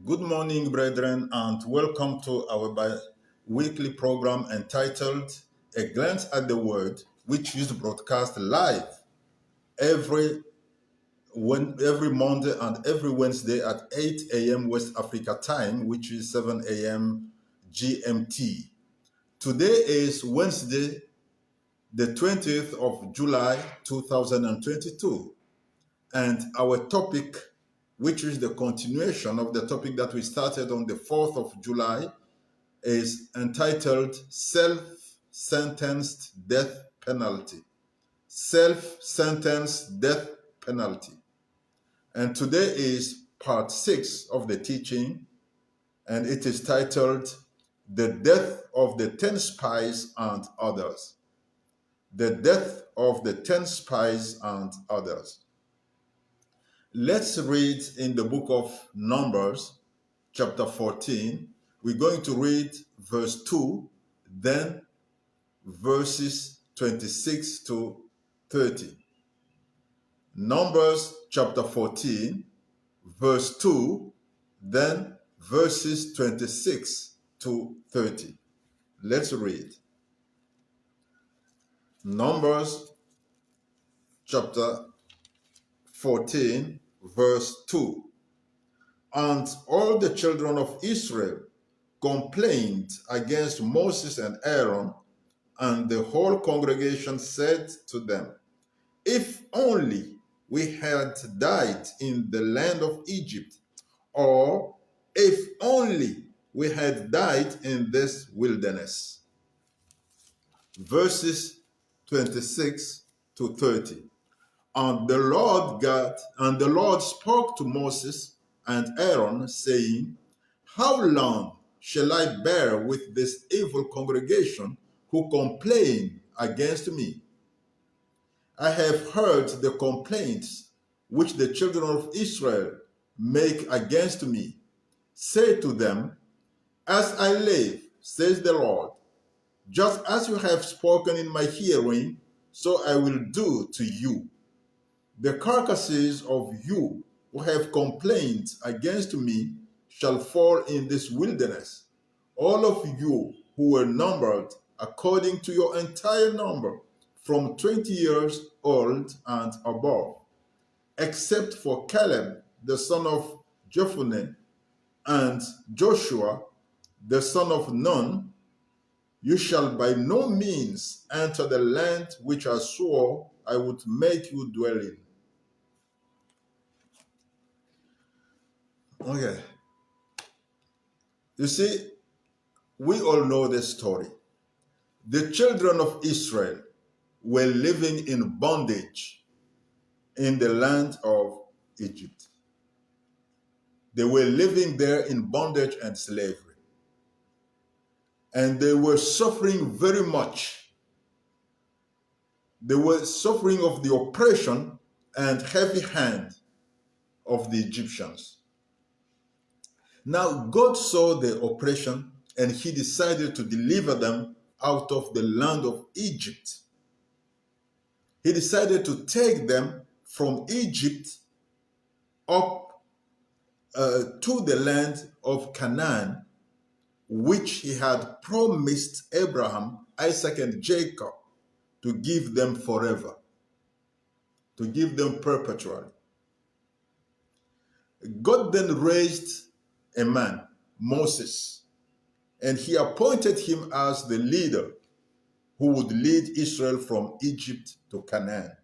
Good morning, brethren, and welcome to our weekly program entitled A Glance at the Word, which is broadcast live every every Monday and every Wednesday at 8 a.m. West Africa time, which is 7 a.m. GMT. Today is Wednesday, the 20th of July, 2022, and our topic, which is the continuation of the topic that we started on the 4th of July, is entitled Self-Sentenced Death Penalty. Self-Sentenced Death Penalty. And today is part 6 of the teaching, and it is titled The Death of the 10 Spies and Others. The Death of the 10 Spies and Others. Let's read in the book of Numbers, chapter 14. We're going to read verse 2, then verses 26 to 30. Numbers chapter 14, verse 2, then verses 26 to 30. Let's read. Numbers chapter 14, verse 2. And all the children of Israel complained against Moses and Aaron, and the whole congregation said to them, "If only we had died in the land of Egypt, or if only we had died in this wilderness." Verses 26 to 30. And the Lord spoke to Moses and Aaron, saying, "How long shall I bear with this evil congregation who complain against me? I have heard the complaints which the children of Israel make against me. Say to them, As I live, says the Lord, just as you have spoken in my hearing, so I will do to you. The carcasses of you who have complained against me shall fall in this wilderness, all of you who were numbered according to your entire number, from 20 years old and above, except for Caleb, the son of Jephunneh, and Joshua, the son of Nun. You shall by no means enter the land which I swore I would make you dwell in. Okay. You see, we all know the story. The children of Israel were living in bondage in the land of Egypt. They were living there in bondage and slavery. And they were suffering very much. They were suffering of the oppression and heavy hand of the Egyptians. Now, God saw the oppression and he decided to deliver them out of the land of Egypt. He decided to take them from Egypt up to the land of Canaan, which he had promised Abraham, Isaac, and Jacob to give them forever, to give them perpetually. God then raised a man, Moses, and he appointed him as the leader who would lead Israel from Egypt to Canaan.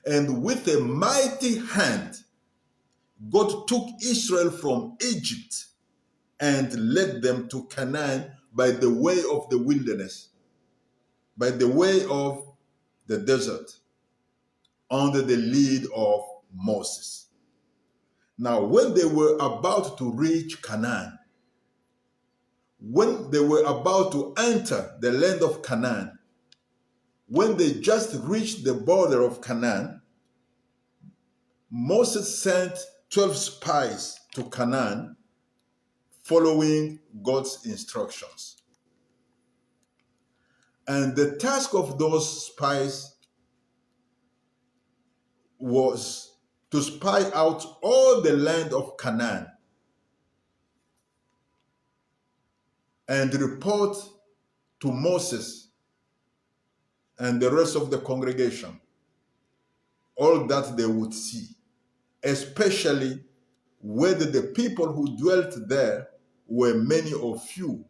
And with a mighty hand, God took Israel from Egypt and led them to Canaan by the way of the wilderness, by the way of the desert, under the lead of Moses. Now, when they were about to reach Canaan, when they were about to enter the land of Canaan, when they just reached the border of Canaan, Moses sent 12 spies to Canaan following God's instructions. And the task of those spies was to spy out all the land of Canaan and report to Moses and the rest of the congregation all that they would see, especially whether the people who dwelt there were many or few,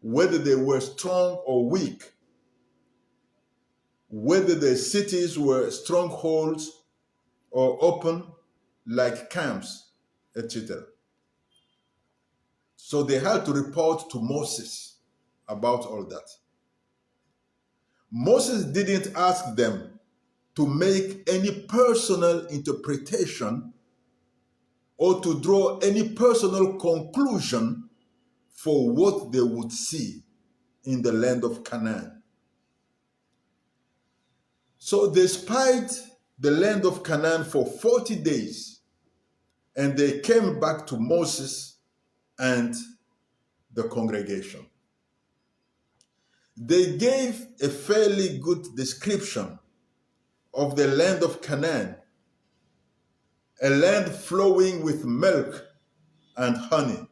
whether they were strong or weak, whether the cities were strongholds or open like camps, etc. So they had to report to Moses about all that. Moses didn't ask them to make any personal interpretation or to draw any personal conclusion for what they would see in the land of Canaan. So they spied the land of Canaan for 40 days, and they came back to Moses and the congregation. They gave a fairly good description of the land of Canaan, a land flowing with milk and honey.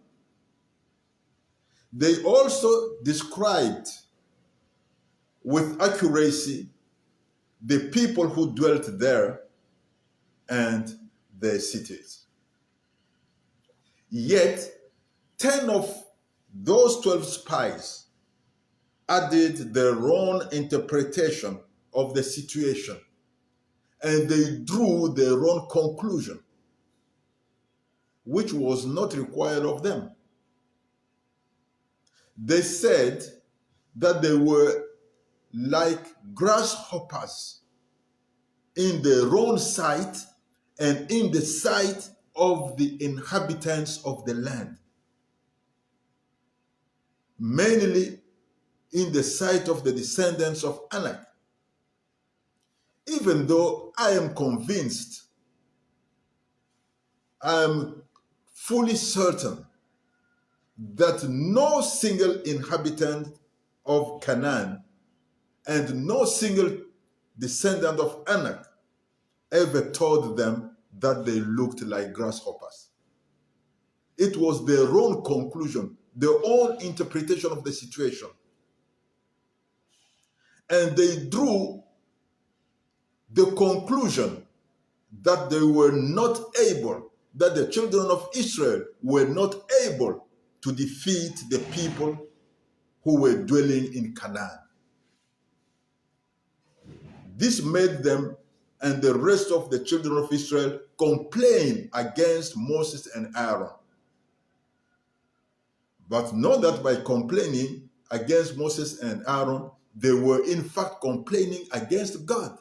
They also described with accuracy the people who dwelt there and their cities. Yet, 10 of those 12 spies added their own interpretation of the situation, and they drew their own conclusion, which was not required of them. They said that they were like grasshoppers in their own sight and in the sight of the inhabitants of the land, mainly in the sight of the descendants of Anak. Even though I am convinced, I am fully certain that no single inhabitant of Canaan and no single descendant of Anak ever told them that they looked like grasshoppers. It was their own conclusion, their own interpretation of the situation. And they drew the conclusion that they were not able, that the children of Israel were not able to defeat the people who were dwelling in Canaan. This made them and the rest of the children of Israel complain against Moses and Aaron. But not that by complaining against Moses and Aaron, they were in fact complaining against God.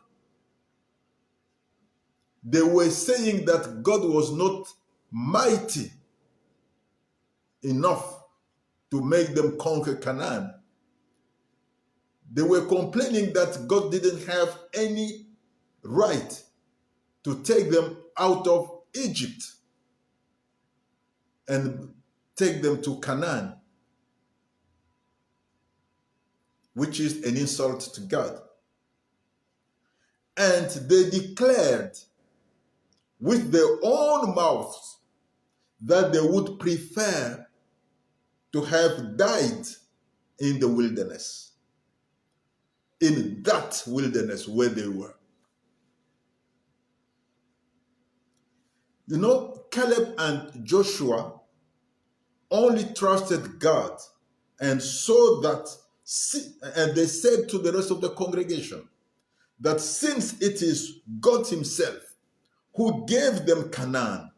They were saying that God was not mighty enough to make them conquer Canaan. They were complaining that God didn't have any right to take them out of Egypt and take them to Canaan, which is an insult to God. And they declared with their own mouths that they would prefer to have died in the wilderness, in that wilderness where they were. You know, Caleb and Joshua only trusted God, and so that, and they said to the rest of the congregation that since it is God himself who gave them Canaan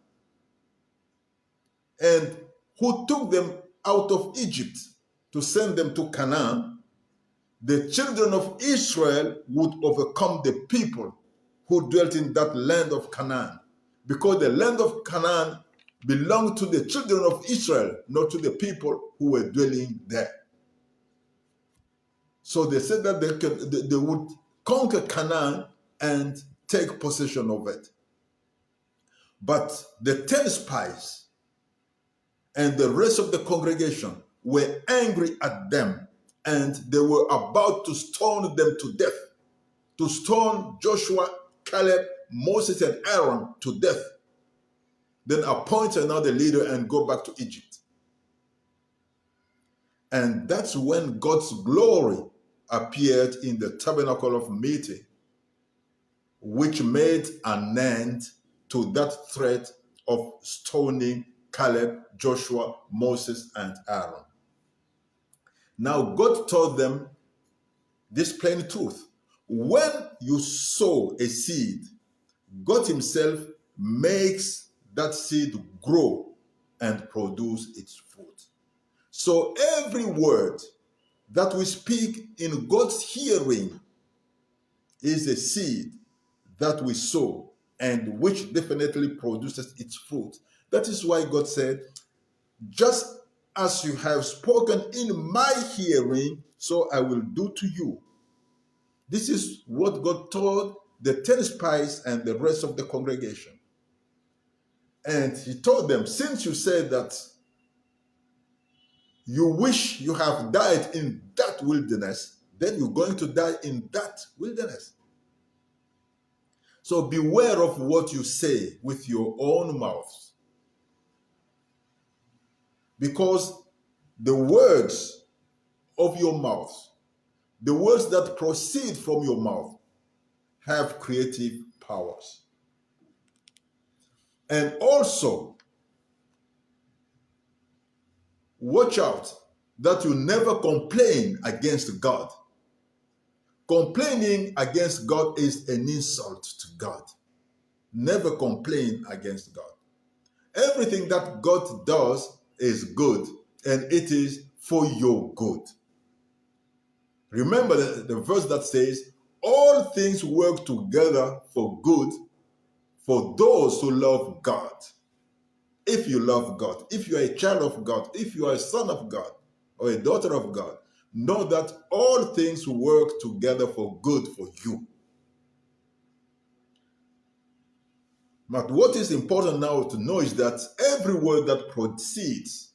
and who took them out of Egypt to send them to Canaan, the children of Israel would overcome the people who dwelt in that land of Canaan, because the land of Canaan belonged to the children of Israel, not to the people who were dwelling there. So they said that they would conquer Canaan and take possession of it. But the 10 spies and the rest of the congregation were angry at them, and they were about to stone them to death, to stone Joshua, Caleb, Moses, and Aaron to death. Then appoint another leader and go back to Egypt. And that's when God's glory appeared in the tabernacle of meeting, which made an end to that threat of stoning Caleb, Joshua, Moses, and Aaron. Now God told them this plain truth. When you sow a seed, God himself makes that seed grow and produce its fruit. So every word that we speak in God's hearing is a seed that we sow and which definitely produces its fruit. That is why God said, just as you have spoken in my hearing, so I will do to you. This is what God told the 10 spies and the rest of the congregation. And he told them, since you said that you wish you have died in that wilderness, then you're going to die in that wilderness. So beware of what you say with your own mouths. Because the words of your mouth, the words that proceed from your mouth, have creative powers. And also, watch out that you never complain against God. Complaining against God is an insult to God. Never complain against God. Everything that God does is good, and it is for your good. Remember the verse that says, all things work together for good for those who love God. If you love God, if you are a child of God, if you are a son of God or a daughter of God, know that all things work together for good for you. But what is important now to know is that every word that proceeds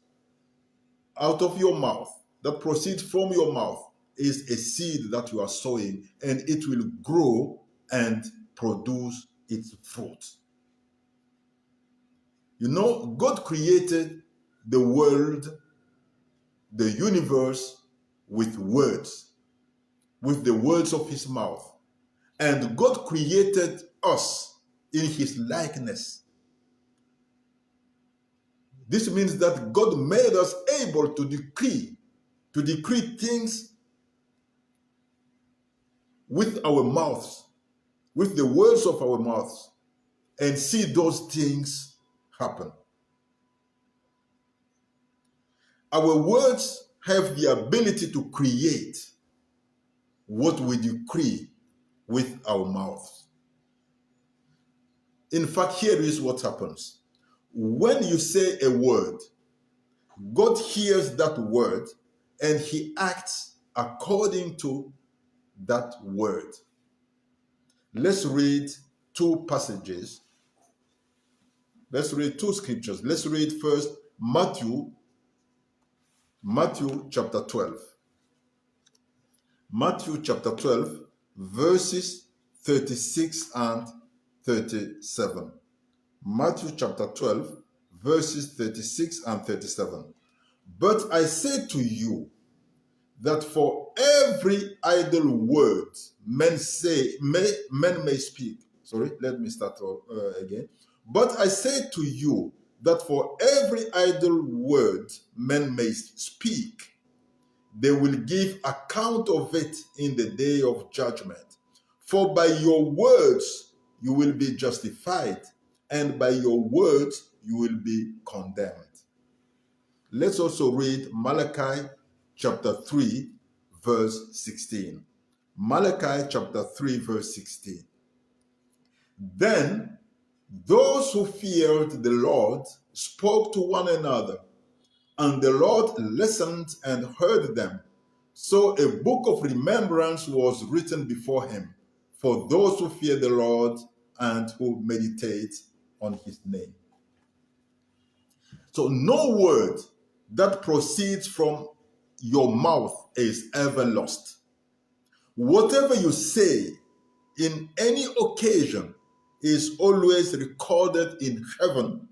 out of your mouth, that proceeds from your mouth, is a seed that you are sowing, and it will grow and produce its fruit. You know, God created the world, the universe, with words, with the words of his mouth. And God created us in his likeness. This means that God made us able to decree things with our mouths, with the words of our mouths, and see those things happen. Our words have the ability to create what we decree with our mouths. In fact, here is what happens. When you say a word, God hears that word and he acts according to that word. Let's read two passages. Let's read two scriptures. Let's read first Matthew chapter 12. Matthew chapter 12, verses 36 and 37. Matthew chapter 12, verses 36 and 37. But I say to you that for every idle word men may speak. Sorry, let me start again. But I say to you that for every idle word men may speak, they will give account of it in the day of judgment. For by your words you will be justified, and by your words you will be condemned. Let's also read Malachi chapter 3, verse 16. Malachi chapter 3, verse 16. Then those who feared the Lord spoke to one another, and the Lord listened and heard them. So a book of remembrance was written before him for those who fear the Lord and who meditate on his name. So no word that proceeds from your mouth is ever lost. Whatever you say in any occasion is always recorded in heaven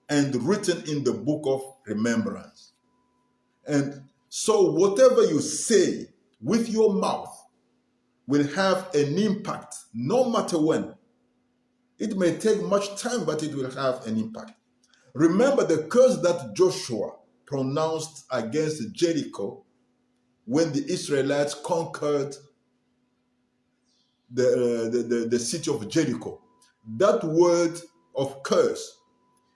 and written in the book of remembrance. And So whatever you say with your mouth will have an impact, no matter when. It may take much time, but it will have an impact. Remember the curse that Joshua pronounced against Jericho when the Israelites conquered the city of Jericho. That word of curse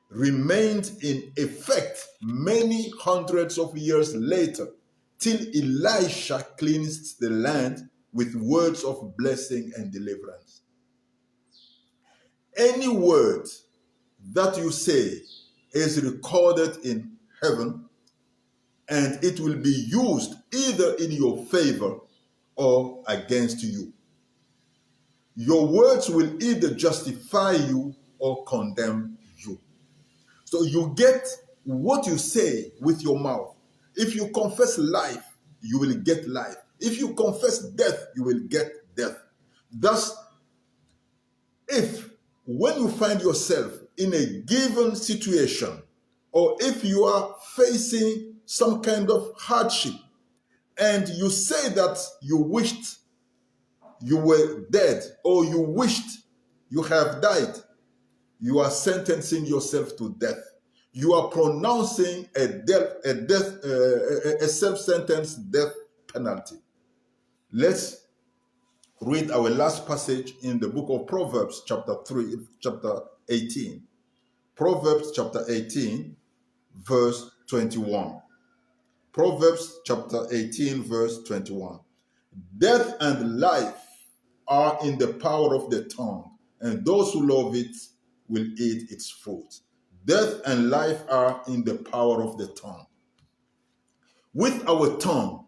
remained in effect many hundreds of years later, till Elisha cleansed the land with words of blessing and deliverance. Any word that you say is recorded in heaven, and it will be used either in your favor or against you. Your words will either justify you or condemn you. So you get what you say with your mouth. If you confess life, you will get life. If you confess death, you will get death. Thus, if when you find yourself in a given situation, or if you are facing some kind of hardship, and you say that you wished you were dead, or you wished you have died, you are sentencing yourself to death. You are pronouncing a self-sentenced death penalty. Let's read our last passage in the book of Proverbs, chapter 18. Proverbs chapter 18, verse 21. Proverbs chapter 18, verse 21. Death and life are in the power of the tongue, and those who love it will eat its fruit. Death and life are in the power of the tongue. With our tongue,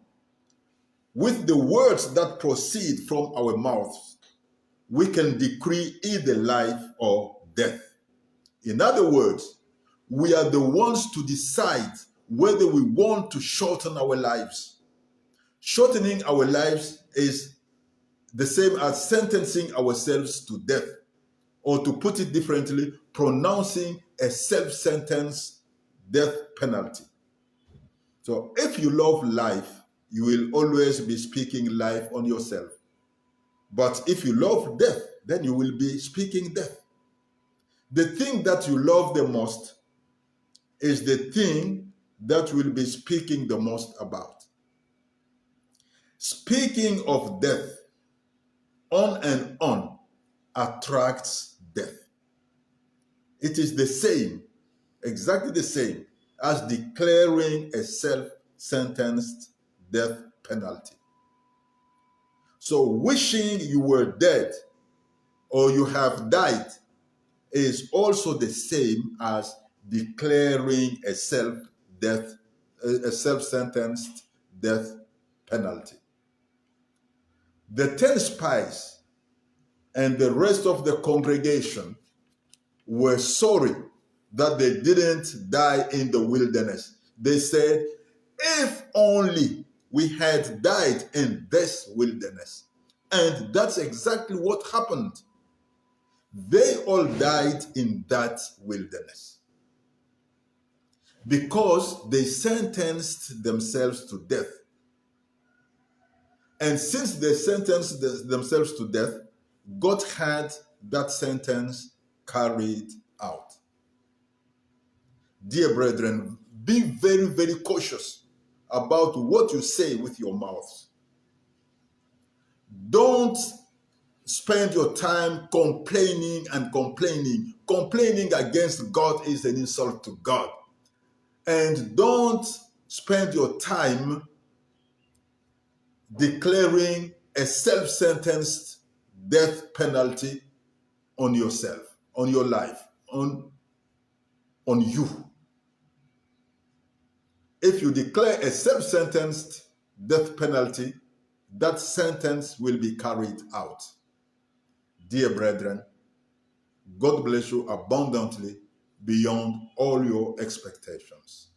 with the words that proceed from our mouths, we can decree either life or death. In other words, we are the ones to decide whether we want to shorten our lives. Shortening our lives is the same as sentencing ourselves to death, or to put it differently, pronouncing a self-sentenced death penalty. So if you love life, you will always be speaking life on yourself. But if you love death, then you will be speaking death. The thing that you love the most is the thing that you will be speaking the most about. Speaking of death on and on attracts death. It is the same, exactly the same, as declaring a self-sentenced death penalty. So wishing you were dead or you have died is also the same as declaring a self-sentenced death penalty. The 10 spies and the rest of the congregation were sorry that they didn't die in the wilderness. They said, if only we had died in this wilderness. And that's exactly what happened. They all died in that wilderness because they sentenced themselves to death. And since they sentenced themselves to death, God had that sentence carried out. Dear brethren, be very, very cautious about what you say with your mouths. Don't spend your time complaining and complaining. Complaining against God is an insult to God. And don't spend your time declaring a self-sentenced death penalty on yourself, on your life, on you. If you declare a self-sentenced death penalty, that sentence will be carried out. Dear brethren, God bless you abundantly beyond all your expectations.